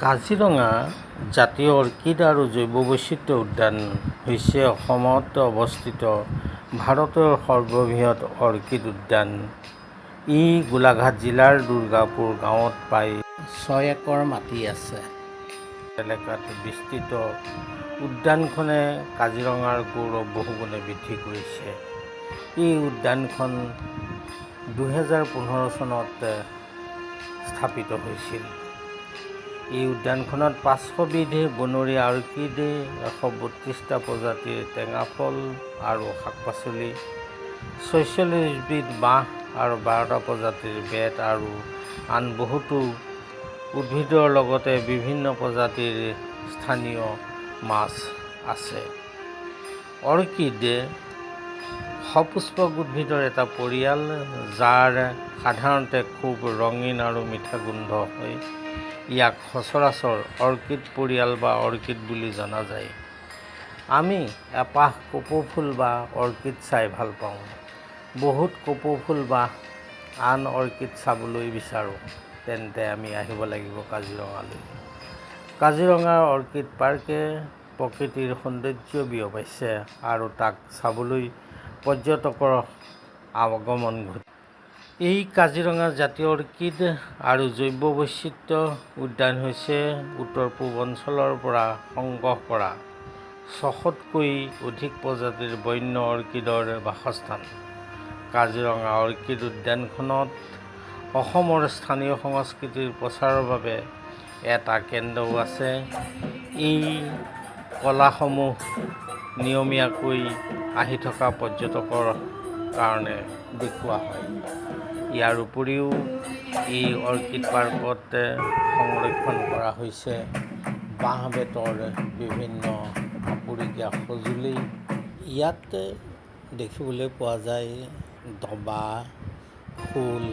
কাজিৰঙা জাতীয় অৰ্কিড আৰু জৈৱ বৈচিত্ৰ্য উদ্যান হৈছে অসমত অৱস্থিত ভাৰতৰ সৰ্ববৃহৎ অৰ্কিড উদ্যান। ই গোলাঘাট জিলাৰ দুৰ্গাপুৰ গাঁৱত প্ৰায় 6 একৰ মাটি আছে। এলেকাত বিস্তৃত উদ্যানখনে কাজিৰঙাৰ গৌৰৱ বহুগুণে বৃদ্ধি কৰিছে। এই উদ্যানখন 2015 চনত স্থাপিত হৈছিল। এই উদ্যানখনত 500 বিধ বনৰীয়া অৰ্কিড, 132টা প্ৰজাতিৰ টেঙা ফল আৰু শাক-পাচলি, 46 বিধ বাঁহ আৰু 12টা প্ৰজাতিৰ বেত আৰু আন বহুতো উদ্ভিদৰ লগতে বিভিন্ন প্ৰজাতিৰ স্থানীয় মাছ আছে। অৰ্কিড সপুষ্পক উদ্ভিদৰ এটা পৰিয়াল, যাৰ সাধাৰণতে খুব ৰঙীন আৰু মিঠা গোন্ধ হয়। ইয়াক সচৰাচৰ অৰ্কিড পৰিয়াল বা অৰ্কিড বুলি জনা যায়। আমি এপাহ কপৌ ফুল বা অৰ্কিড চাই ভাল পাওঁ। বহুত কপৌ ফুল বা আন অৰ্কিড চাবলৈ বিচাৰোঁ, তেন্তে আমি আহিব লাগিব কাজিৰঙালৈ। কাজিৰঙাৰ অৰ্কিড পাৰ্কে প্ৰকৃতিৰ সৌন্দৰ্য বিয়পাইছে আৰু তাক চাবলৈ পৰ্যটকৰ আগমন ঘটিছে। এই কাজিৰঙা জাতীয় অৰ্কিড আৰু জৈৱ বৈচিত্ৰ্য উদ্যান হৈছে উত্তৰ-পূব অঞ্চলৰ পৰা সংগ্ৰহ কৰা 600তকৈ অধিক প্ৰজাতিৰ বন্য অৰ্কিডৰ বাসস্থান। কাজিৰঙা অৰ্কিড উদ্যানখনত অসমৰ স্থানীয় সংস্কৃতিৰ প্ৰচাৰৰ বাবে এটা কেন্দ্ৰও আছে। এই কলাসমূহ নিয়মীয়াকৈ আহি থকা পৰ্যটকৰ কাৰণে দেখুওৱা হয়। ইয়াৰ উপৰিও এই অৰ্কিড পাৰ্কত সংৰক্ষণ কৰা হৈছে বাঁহ-বেতৰ বিভিন্ন আপুৰুগীয়া সঁজুলি। ইয়াত দেখিবলৈ পোৱা যায় দবা, খোল,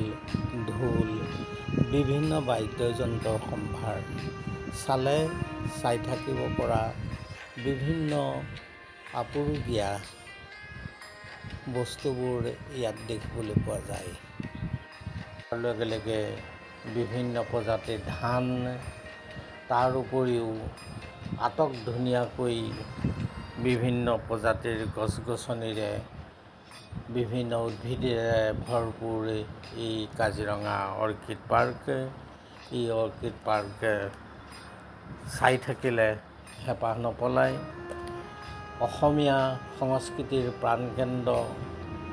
ঢোল, বিভিন্ন বাদ্যযন্ত্ৰৰ সম্ভাৰ। চালে চাই থাকিব পৰা বিভিন্ন আপুৰুগীয়া বস্তুবোৰ ইয়াত দেখিবলৈ পোৱা যায়। লগে লগে বিভিন্ন প্ৰজাতিৰ ধান, তাৰ উপৰিও আটক-ধুনীয়াকৈ বিভিন্ন প্ৰজাতিৰ গছ-গছনিৰে, বিভিন্ন উদ্ভিদেৰে ভৰপূৰ এই কাজিৰঙা অৰ্কিড পাৰ্ক। এই অৰ্কিড পাৰ্ক চাই থাকিলে হেঁপাহ নপলায়। অসমীয়া সংস্কৃতিৰ প্ৰাণকেন্দ্ৰ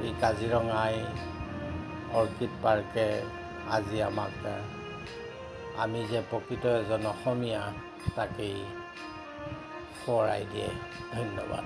এই কাজিৰঙাই অৰ্কিড পাৰ্কে আজি আমাক আমি যে প্ৰকৃত এজন অসমীয়া তাকেই সোঁৱৰাই দিয়ে। ধন্যবাদ।